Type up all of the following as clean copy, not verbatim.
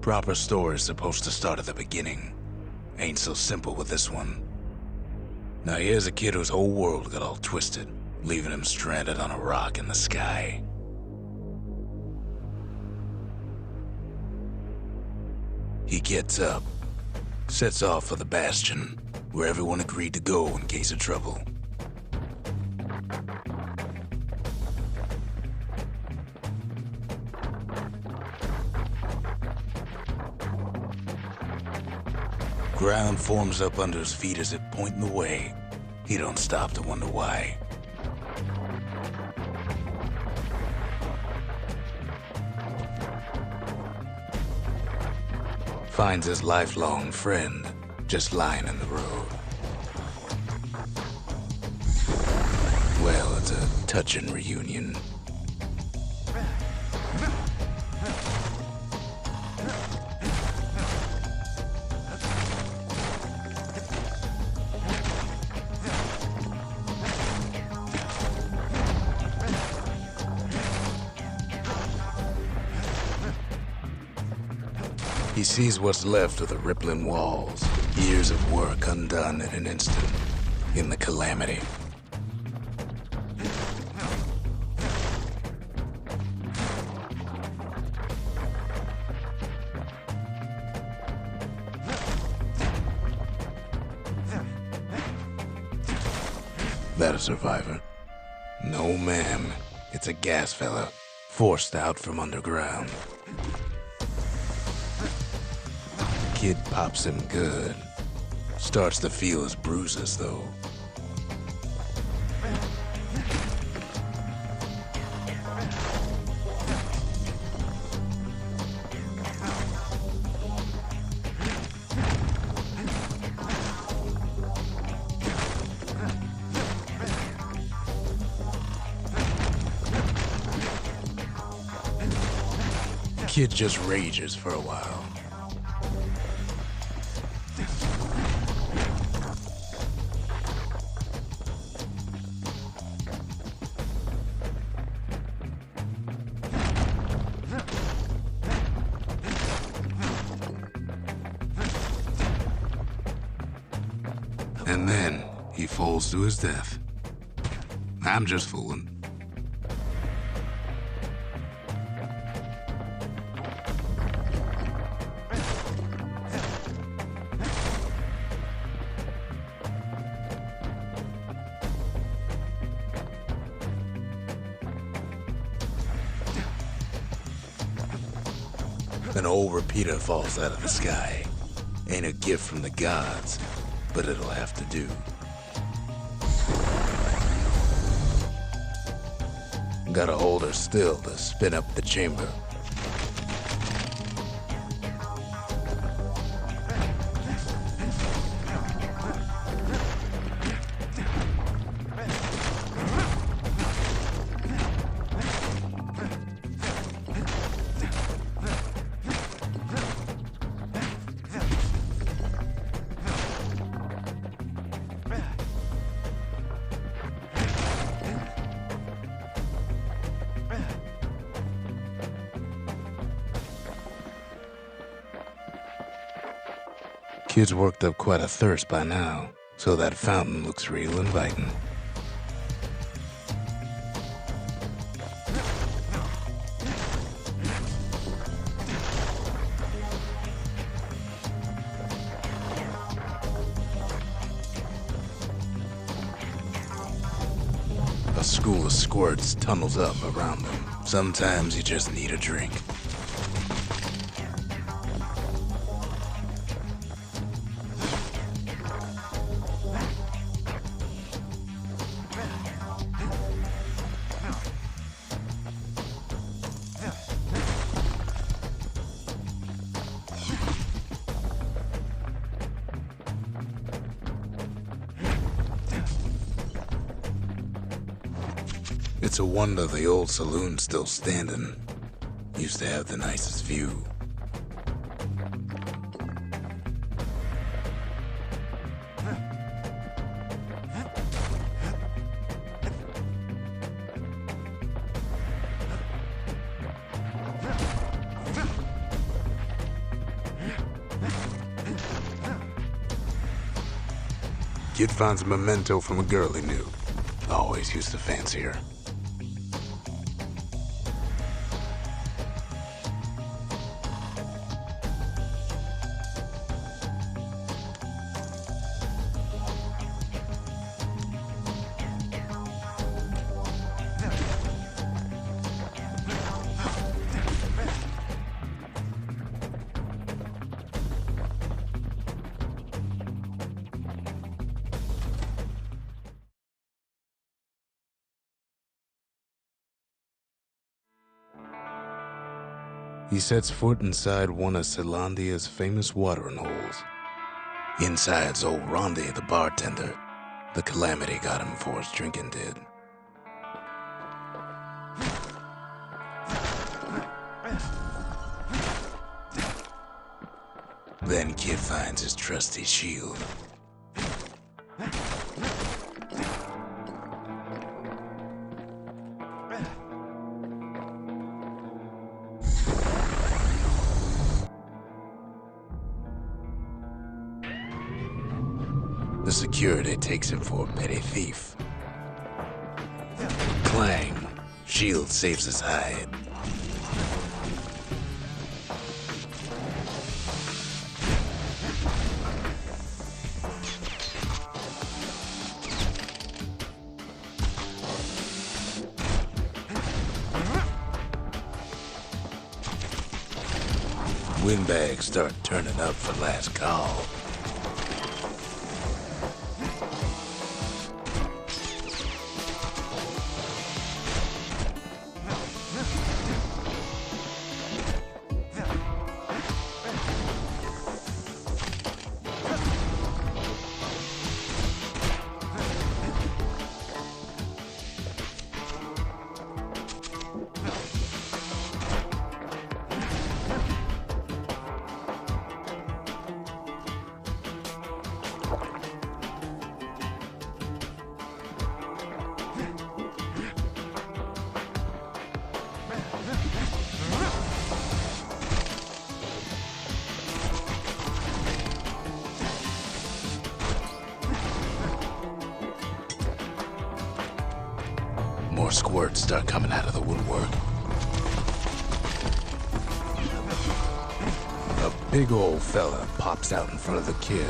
Proper story's supposed to start at the beginning. Ain't so simple with this one. Now here's a kid whose whole world got all twisted, leaving him stranded on a rock in the sky. He gets up, sets off for the Bastion, where everyone agreed to go in case of trouble. Ground forms up under his feet as it pointing the way. He don't stop to wonder why. Finds his lifelong friend just lying in the road. Well, it's a touching reunion. He sees what's left of the rippling walls, years of work undone in an instant, in the calamity. That a survivor? No, ma'am. It's a gas fella, forced out from underground. Kid pops him good. Starts to feel his bruises, though. Kid just rages for a while. And then he falls to his death. I'm just fooling. An old repeater falls out of the sky. Ain't a gift from the gods, but it'll have to do. Gotta hold her still to spin up the chamber. Kid's worked up quite a thirst by now, so that fountain looks real inviting. A school of squirts tunnels up around them. Sometimes you just need a drink. It's a wonder the old saloon's still standing. Used to have the nicest view. Kid finds a memento from a girl he knew. Always used to fancy her. He sets foot inside one of Zealandia's famous watering holes. Inside's old Rondi, the bartender. The calamity got him before his drinking did. Then Kid finds his trusty shield. The security takes him for a petty thief. Clang! Shield saves his hide. Windbags start turning up for last call. More squirts start coming out of the woodwork. A big old fella pops out in front of the kid.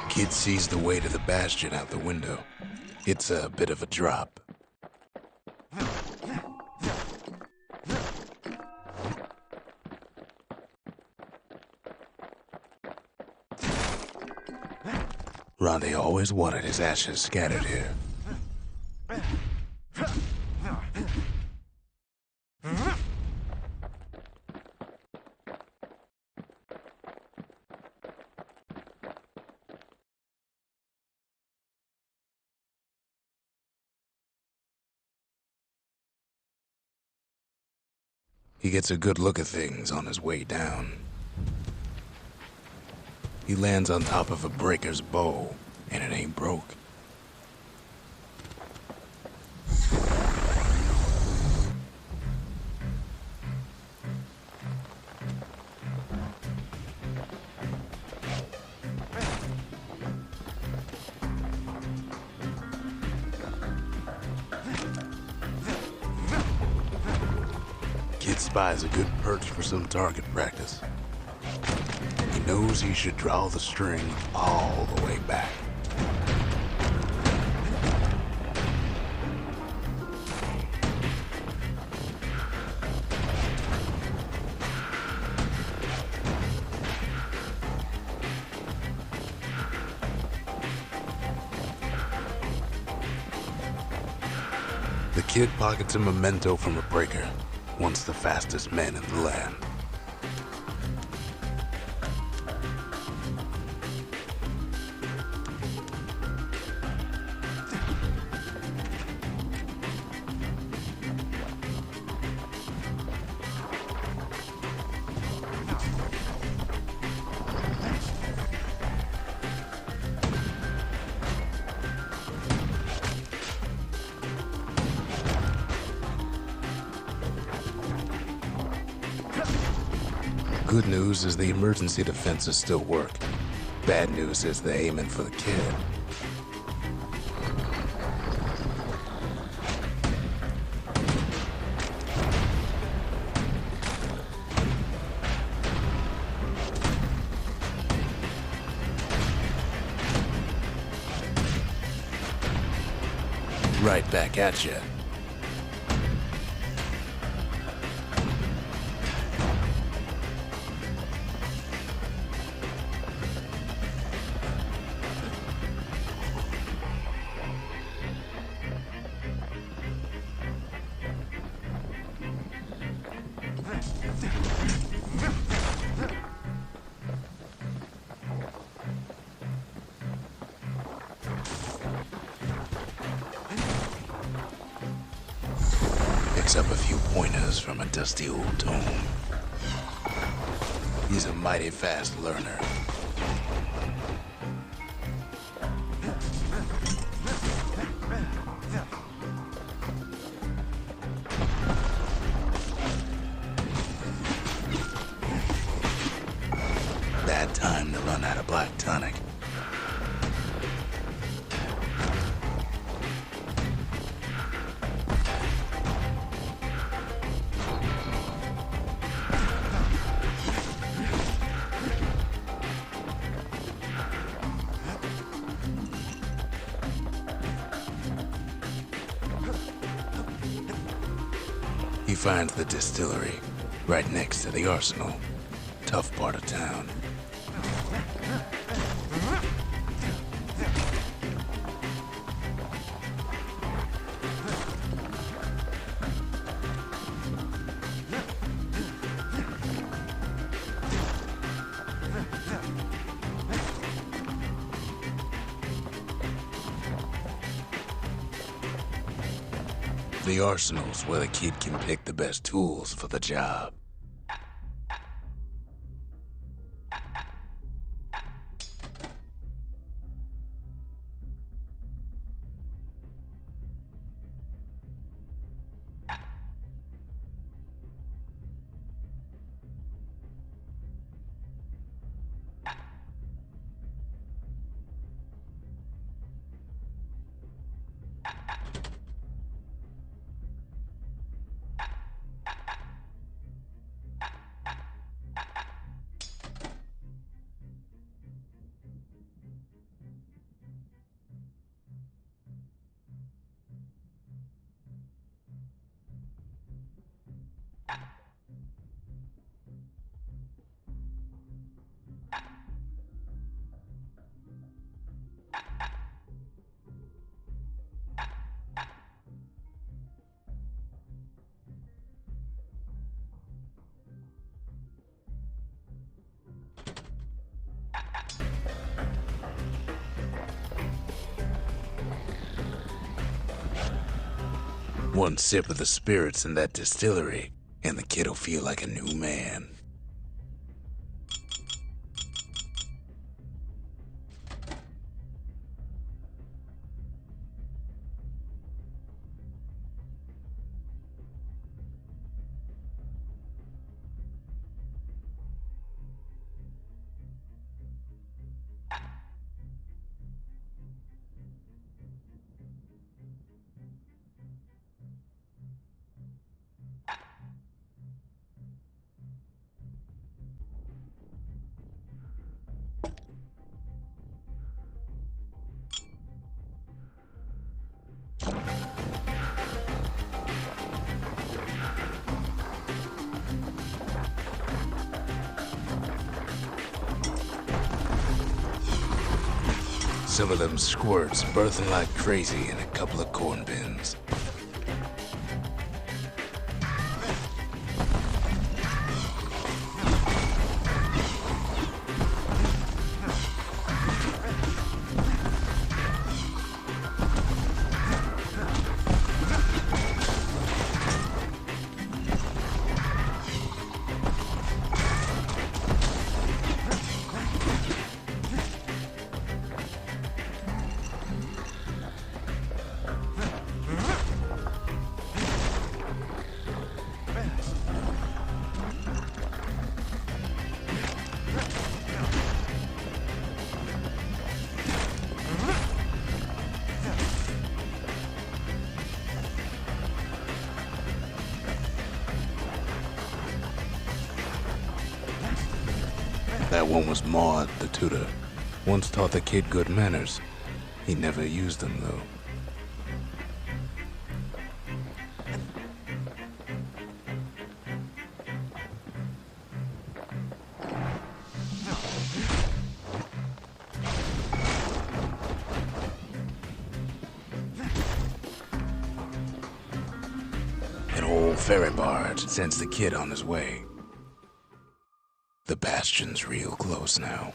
Kid sees the way to the Bastion out the window. It's a bit of a drop. Rondi always wanted his ashes scattered here. He gets a good look at things on his way down. He lands on top of a breaker's bow, and it ain't broke. Kid spies a good perch for some target practice. He knows he should draw the string all the way back. The kid pockets a memento from a breaker, once the fastest man in the land. Good news is the emergency defenses still work. Bad news is they're aiming for the kid. Right back at you. Picks up a few pointers from a dusty old tome. He's a mighty fast learner. Bad time to run out of black tonic. He finds the distillery, right next to the arsenal. Tough part of town. The arsenal's where the kid can pick the best tools for the job. One sip of the spirits in that distillery, and the kid'll feel like a new man. Some of them squirts birthing like crazy in a couple of corn bins. one was Maud, the tutor. Once taught the kid good manners. He never used them, though. An old ferry barge sends the kid on his way. The Bastion's real close now.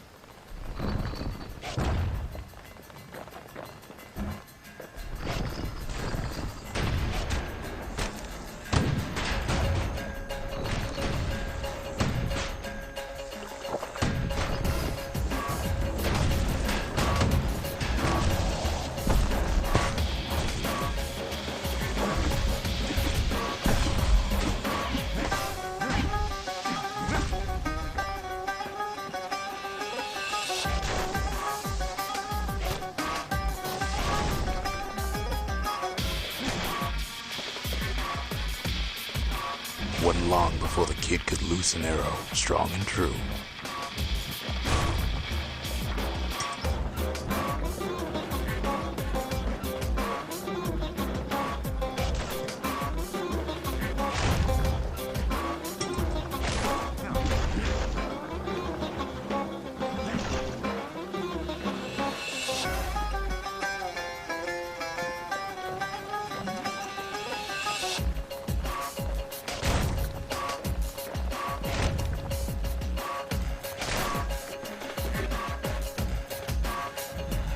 Wasn't long before the kid could loose an arrow, strong and true.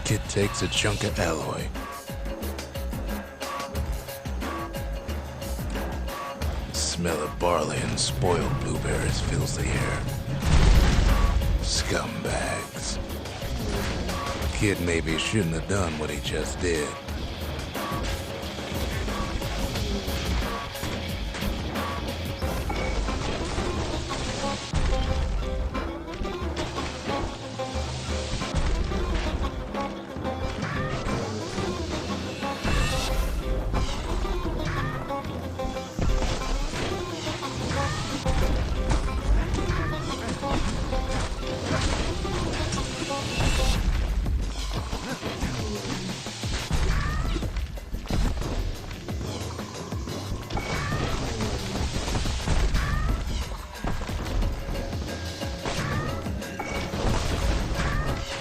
Kid takes a chunk of alloy. The smell of barley and spoiled blueberries fills the air. Scumbags. Kid maybe shouldn't have done what he just did.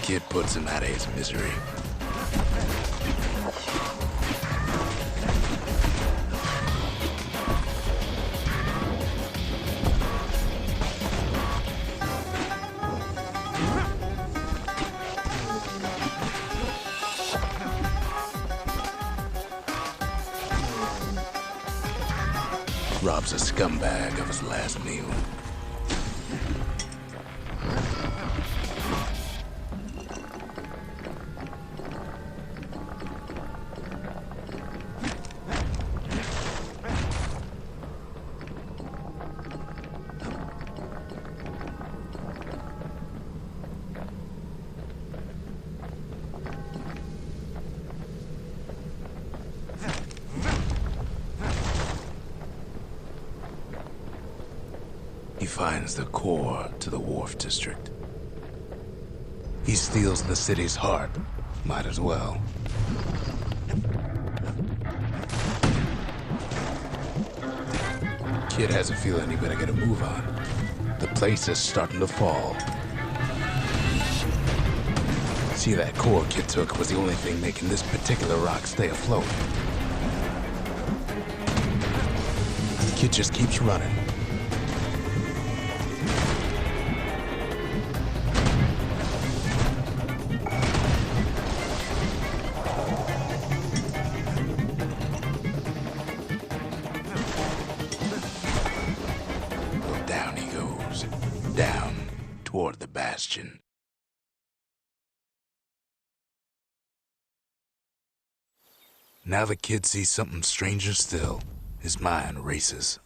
Kid puts him out of his misery. Robs a scumbag of his last meal. He finds the core to the Wharf District. He steals the city's heart. Might as well. Kid has a feeling he better get a move on. The place is starting to fall. See, that core Kid took was the only thing making this particular rock stay afloat. Kid just keeps running. Down he goes. Down toward the Bastion. Now the kid sees something stranger still. His mind races.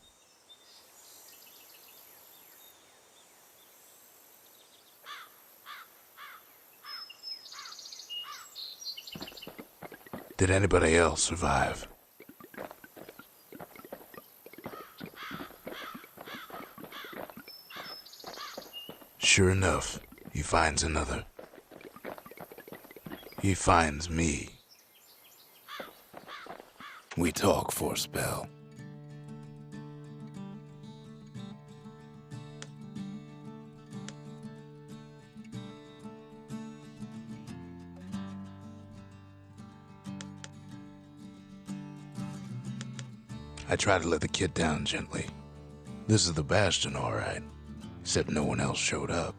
Did anybody else survive? Sure enough, He finds another. He finds me. We talk for a spell. I try to let the kid down gently. This is the Bastion, all right. Except no one else showed up.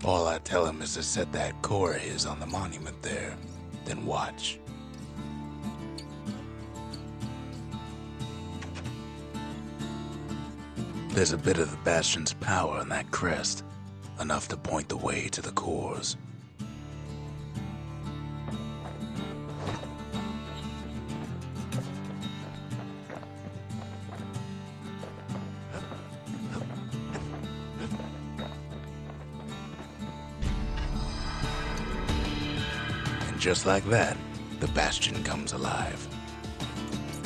All I tell him is to set that core of his on the monument there, then watch. There's a bit of the Bastion's power in that crest, enough to point the way to the cores. Just like that, the Bastion comes alive.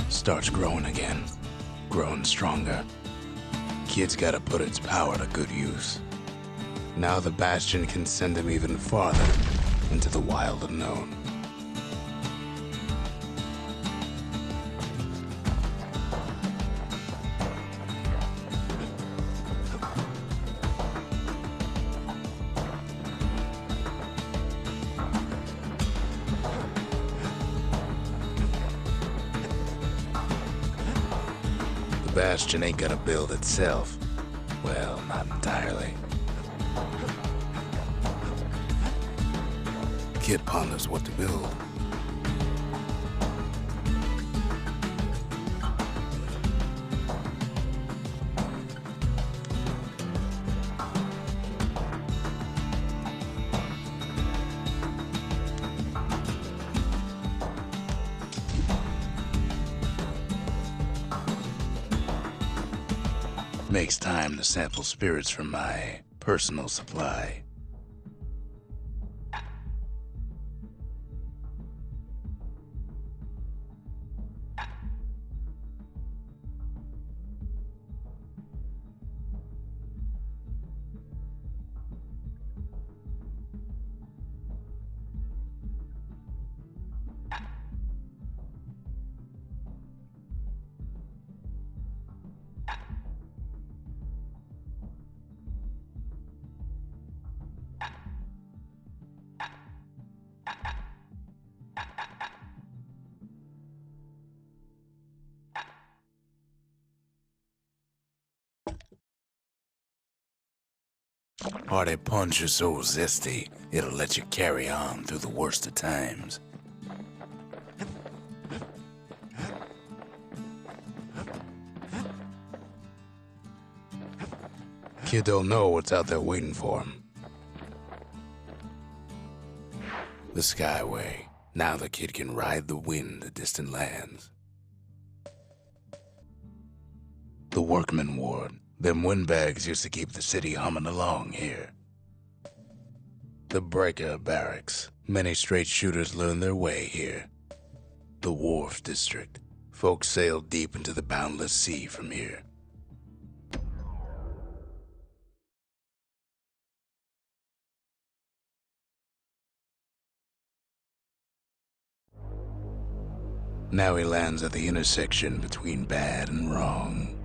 Starts growing again, growing stronger. Kid's gotta put its power to good use. Now the Bastion can send him even farther into the wild unknown. Bastion ain't gonna build itself. Well, not entirely. Kid ponders what to build. Makes time to sample spirits from my personal supply. Hearty punch is so zesty, it'll let you carry on through the worst of times. Kid don't know what's out there waiting for him. The Skyway. Now the kid can ride the wind to distant lands. The Workmen Ward. Them windbags used to keep the city humming along here. The Breaker Barracks. Many straight shooters learned their way here. The Wharf District. Folks sailed deep into the boundless sea from here. Now he lands at the intersection between bad and wrong.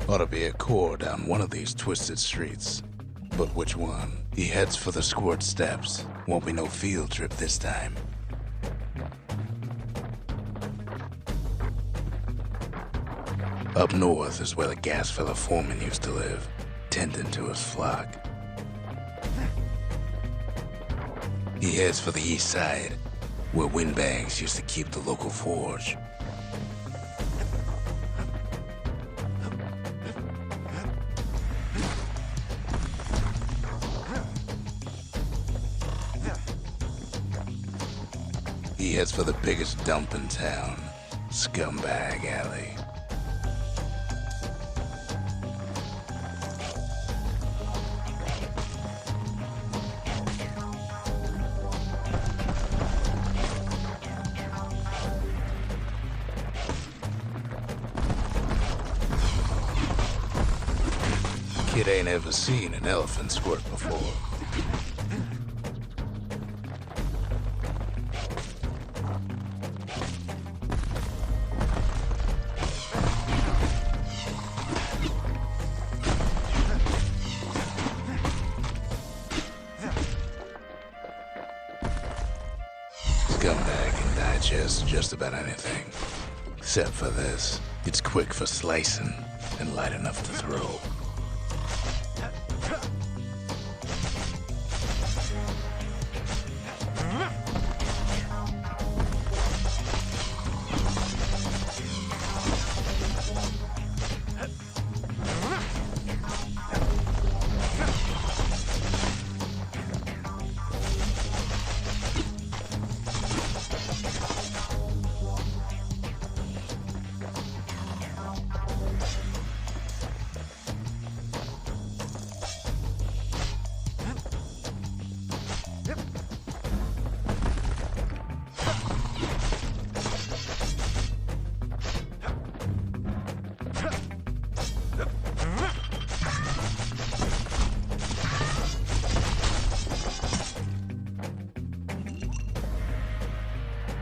Ought to be a core down one of these twisted streets. But which one? He heads for the squirt steps. Won't be no field trip this time. Up north is where the gas fella foreman used to live, tending to his flock. He heads for the east side, where windbags used to keep the local forge. He heads for the biggest dump in town, Scumbag Alley. Kid ain't ever seen an elephant squirt before. Scumbag can digest just about anything. Except for this. It's quick for slicing and light enough to throw.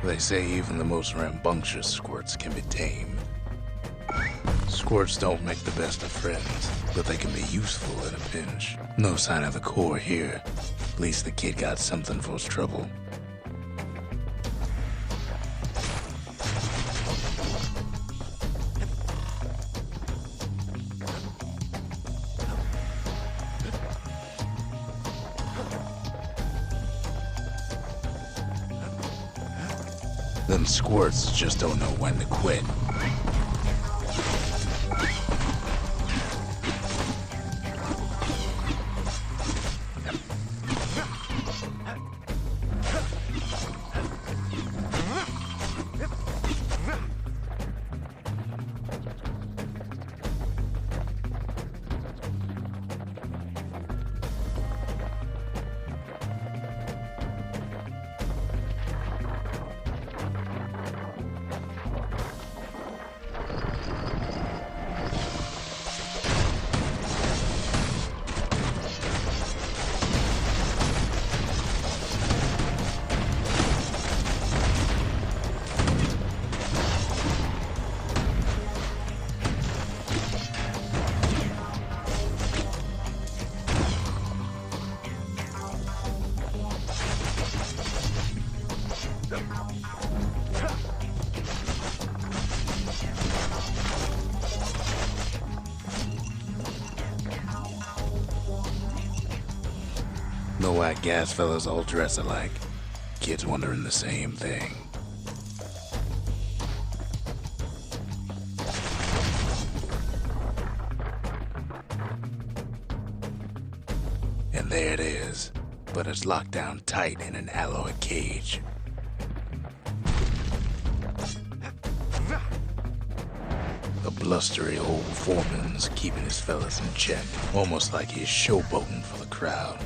They say even the most rambunctious squirts can be tamed. Squirts don't make the best of friends, but they can be useful in a pinch. No sign of the core here. At least the kid got something for his trouble. Them squirts just don't know when to quit. No white gas fellas all dress alike. Kids wondering the same thing. And there it is, but it's locked down tight in an alloy cage. The blustery old foreman's keeping his fellas in check, almost like he's showboating for the crowd.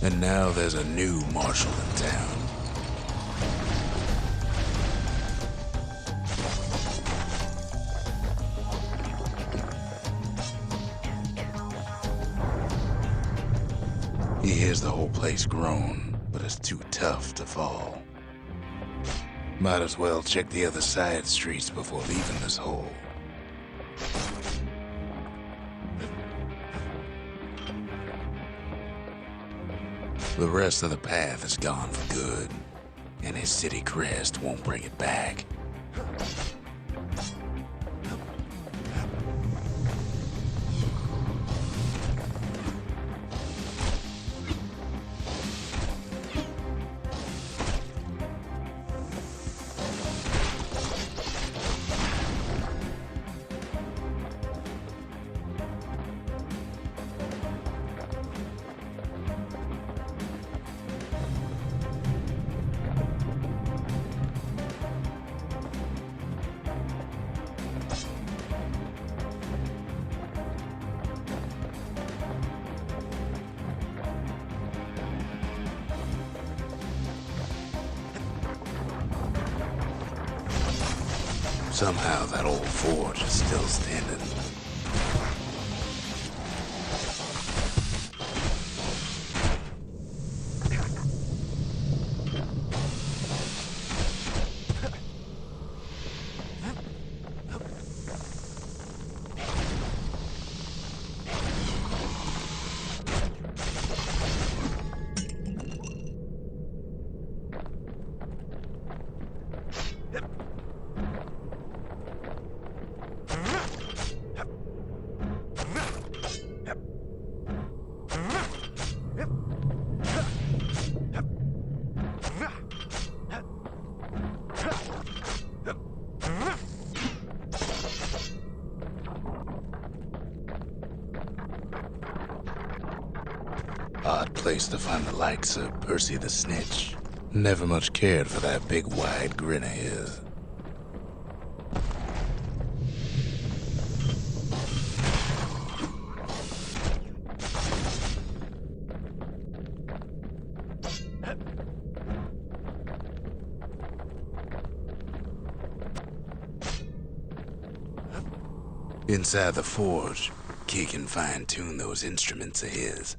And now there's a new marshal in town. He hears the whole place groan, but it's too tough to fall. Might as well check the other side streets before leaving this hole. The rest of the path is gone for good, and his city crest won't bring it back. Somehow that old forge is still standing. Odd place to find the likes of Percy the Snitch. Never much cared for that big wide grin of his. Inside the forge, Key can fine-tune those instruments of his.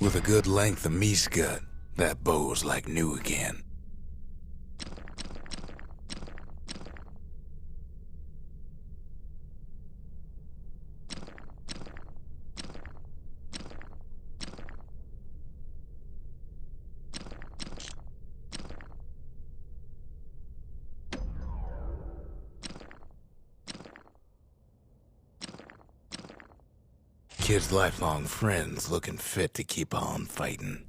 With a good length of meat gut, that bow's like new again. Kid's lifelong friends looking fit to keep on fighting.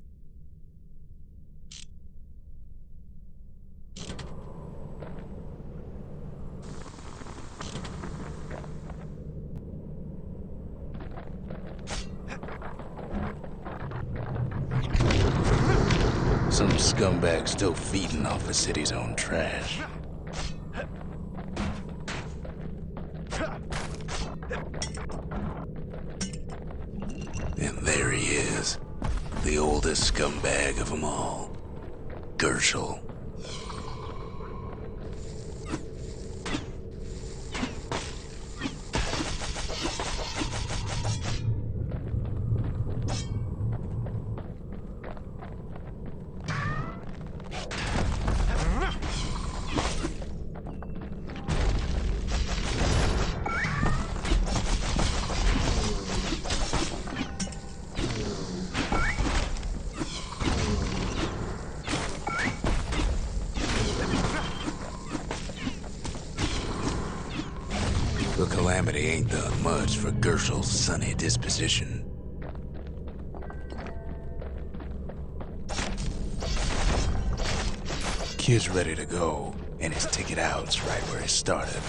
Some scumbag still feeding off the city's own trash. And there he is, the oldest scumbag of them all, Gershel. The calamity ain't done much for Gershel's sunny disposition. Kid's ready to go, and his ticket out's right where he started.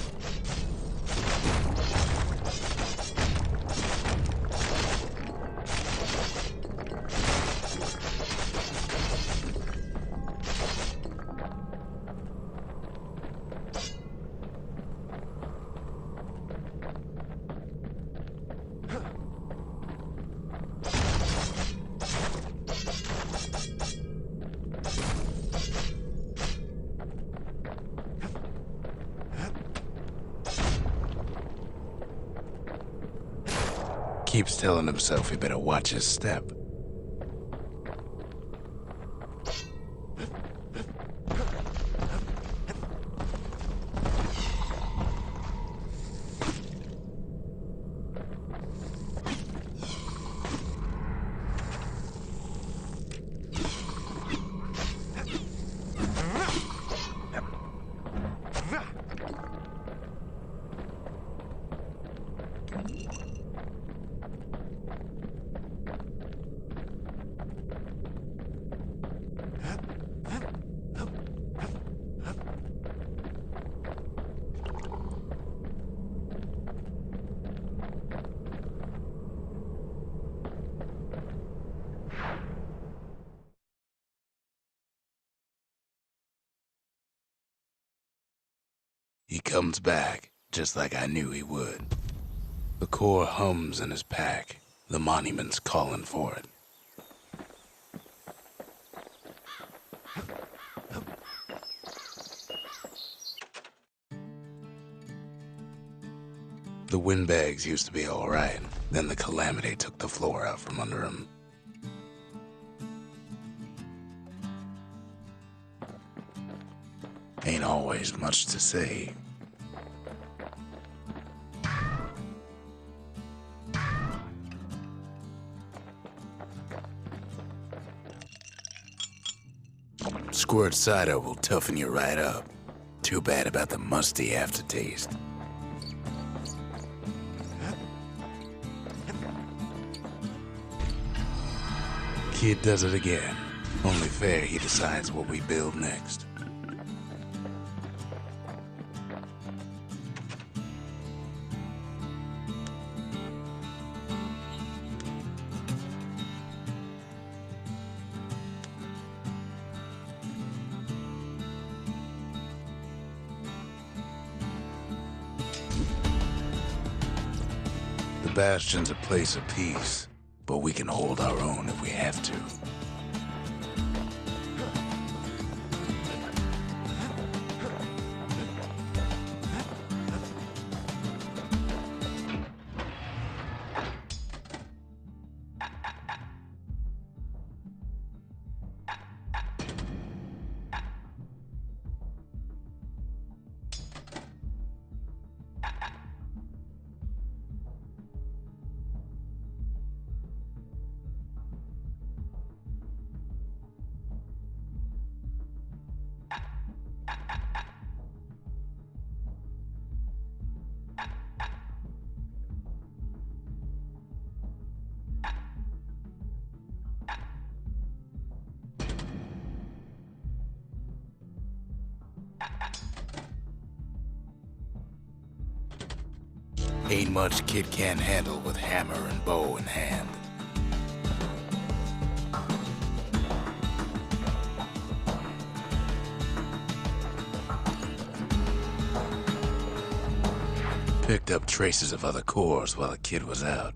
Keeps telling himself he better watch his step. He comes back, just like I knew he would. The core hums in his pack. The monument's calling for it. The windbags used to be all right. Then the calamity took the floor out from under him. Ain't always much to say. Squirt cider will toughen you right up. Too bad about the musty aftertaste. Kid does it again. Only fair he decides what we build next. The Bastion's a place of peace, but we can hold our own if we have to. Ain't much kid can't handle with hammer and bow in hand. Picked up traces of other cores while the kid was out.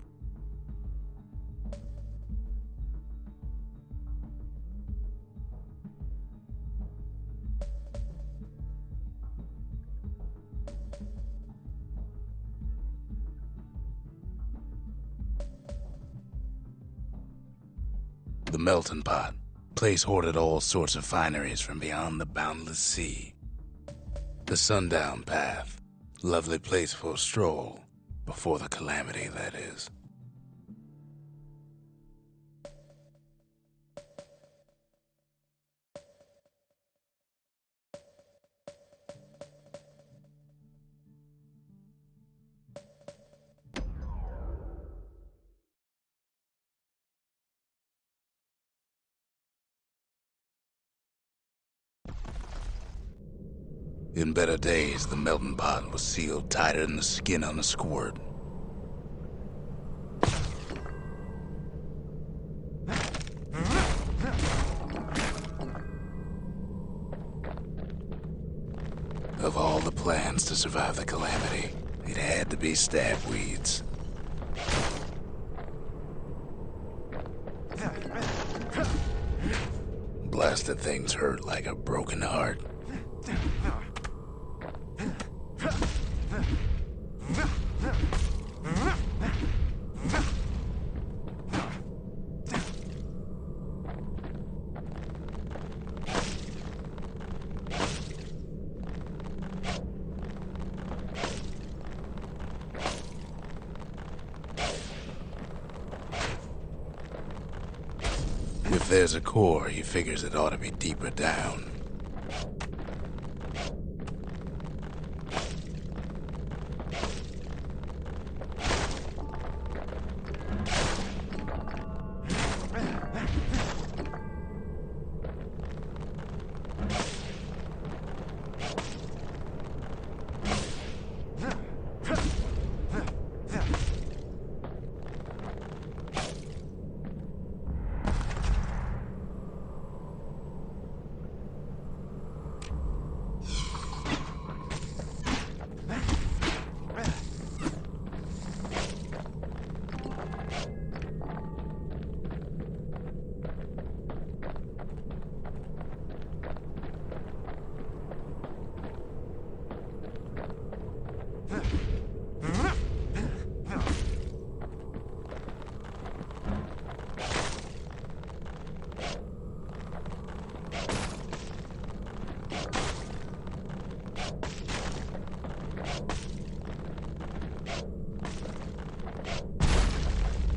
The melting pot. Place hoarded all sorts of fineries from beyond the boundless sea. The sundown path. Lovely place for a stroll. Before the calamity, that is. In better days, the melting pot was sealed tighter than the skin on a squirt. Of all the plans to survive the calamity, it had to be stab weeds. Blasted things hurt like a broken heart. If there's a core, he figures it ought to be deeper down.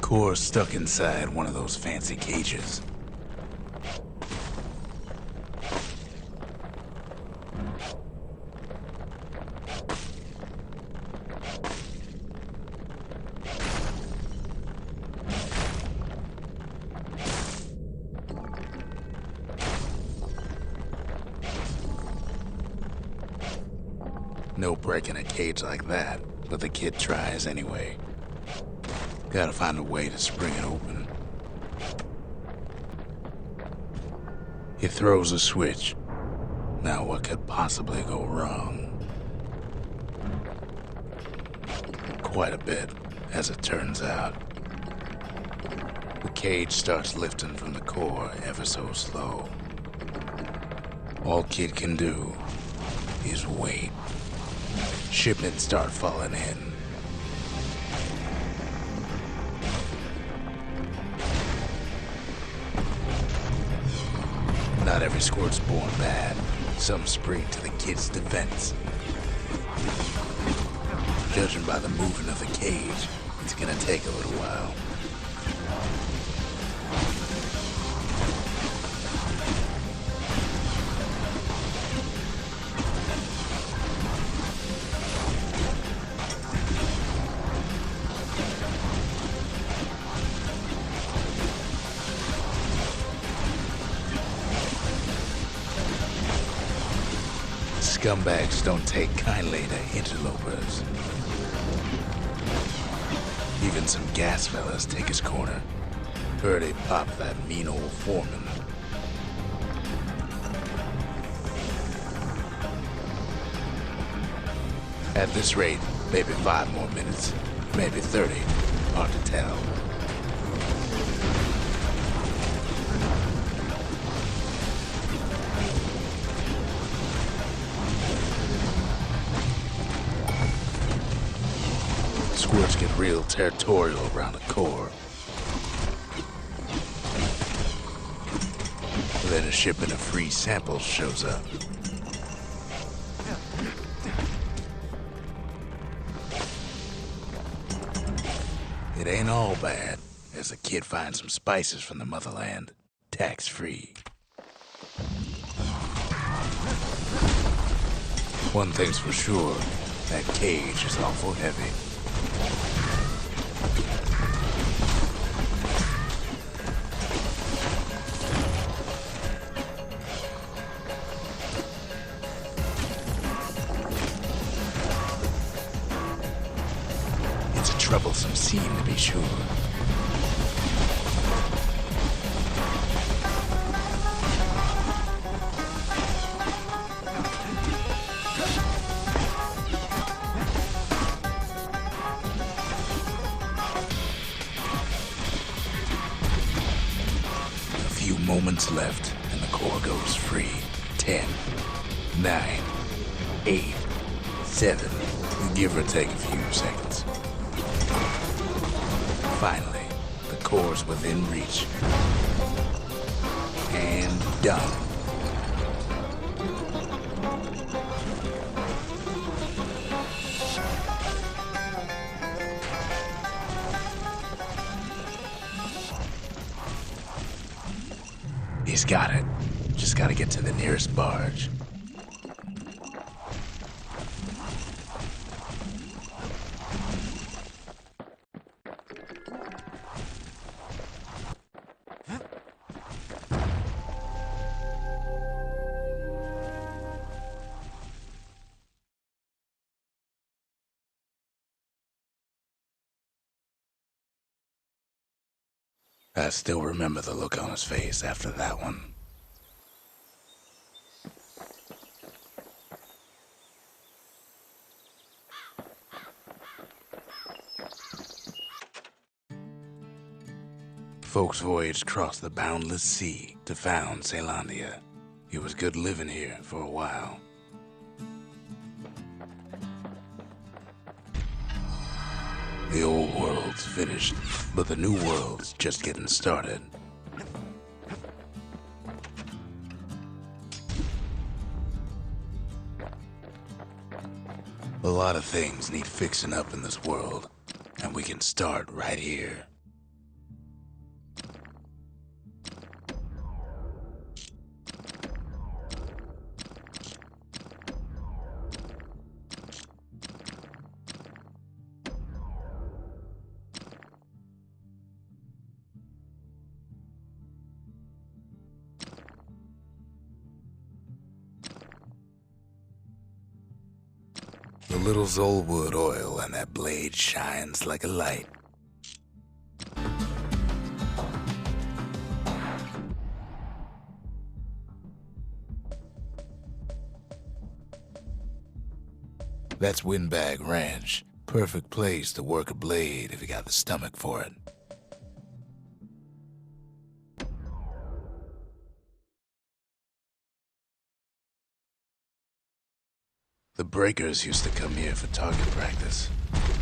Core's stuck inside one of those fancy cages. No breaking a cage like that, but the kid tries anyway. Gotta find a way to spring it open. He throws a switch. Now what could possibly go wrong? Quite a bit, as it turns out. The cage starts lifting from the core ever so slow. All Kid can do is wait. Shipments start falling in. Not every squirt's born bad. Some spring to the kid's defense. Judging by the movement of the cage, it's gonna take a little while. Scumbags don't take kindly to interlopers. Even some gas fellas take his corner. Heard he popped that mean old foreman. At this rate, maybe 5 more minutes, maybe 30, hard to tell. Squirts get real territorial around the core. Then a shipment of free samples shows up. It ain't all bad, as the kid finds some spices from the motherland, tax-free. One thing's for sure, that cage is awful heavy. It's a troublesome scene, to be sure. Moments left, and the core goes free. 10, 9, 8, 7, give or take a few seconds. Finally, the core's within reach. And done. He's got it. Just gotta get to the nearest barge. I still remember the look on his face after that one. Folks voyaged across the boundless sea to found Finalmente. It was good living here for a while. The old world's finished, but the new world's just getting started. A lot of things need fixing up in this world, and we can start right here. The little Zolwood oil on that blade shines like a light. That's Windbag Ranch. Perfect place to work a blade if you got the stomach for it. The breakers used to come here for target practice.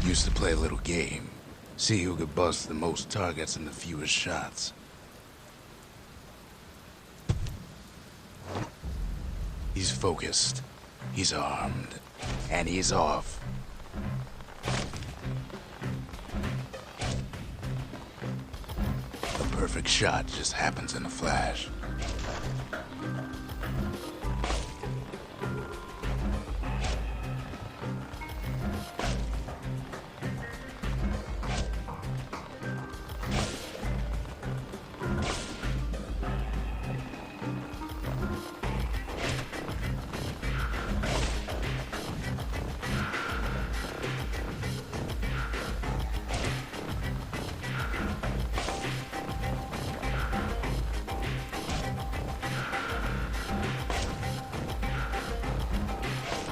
Used to play a little game. See who could bust the most targets and the fewest shots. He's focused. He's armed. And he's off. A perfect shot just happens in a flash.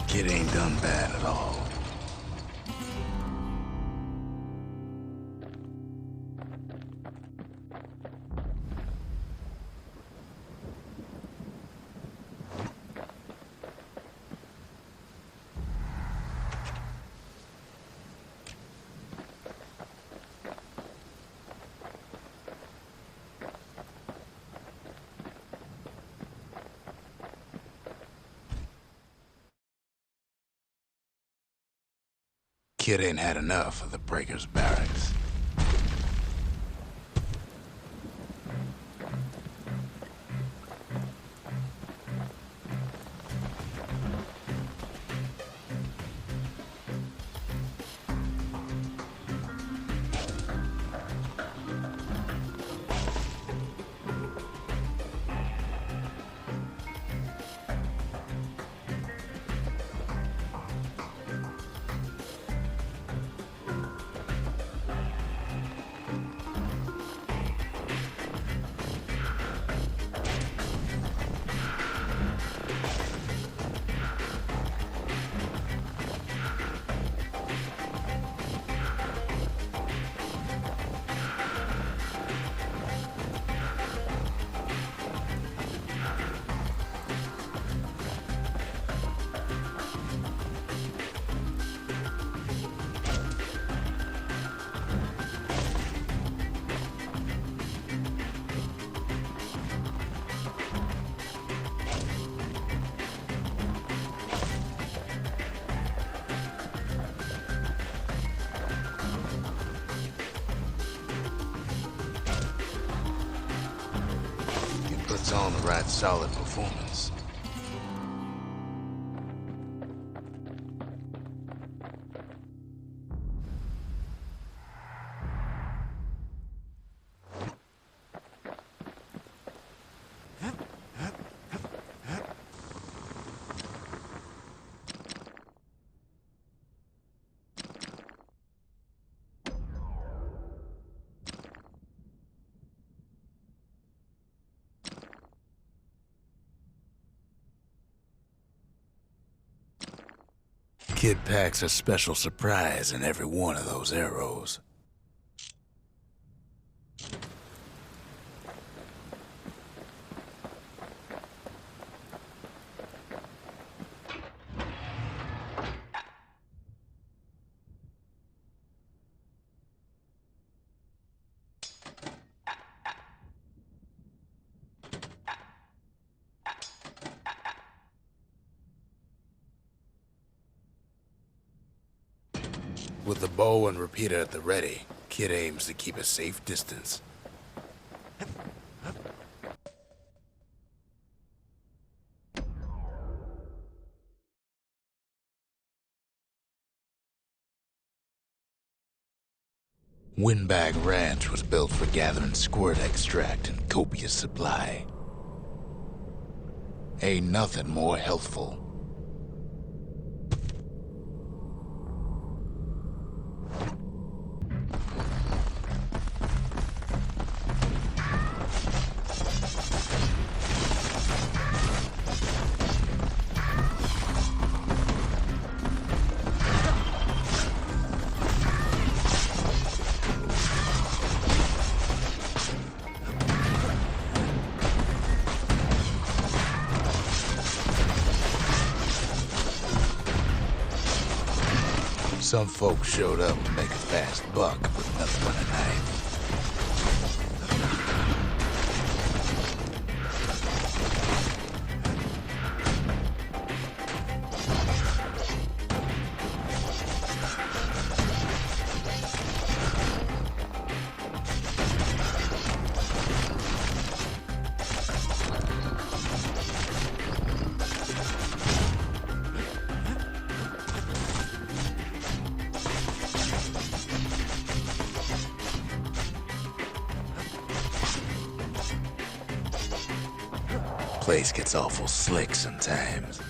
Kid ain't done bad at all. Kid ain't had enough of the breakers' barracks. Puts on the right solid performance. Kid packs a special surprise in every one of those arrows. With the bow and repeater at the ready, Kid aims to keep a safe distance. Windbag Ranch was built for gathering squirt extract in copious supply. Ain't nothing more healthful. Some folks showed up to make a fast buck with nothing but a knife. Place gets awful slick sometimes.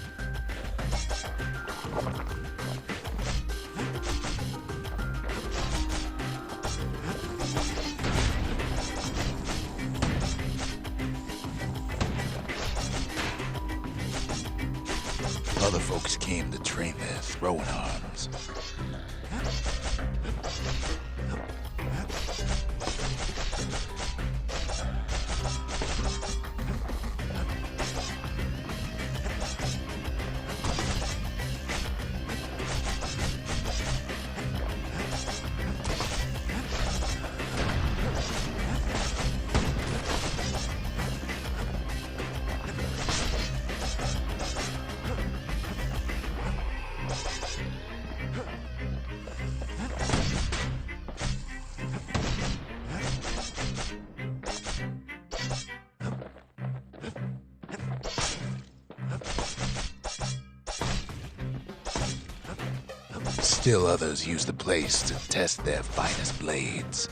Other folks came to train their throwing arms. Still others use the place to test their finest blades.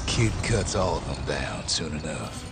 Kid cuts all of them down soon enough.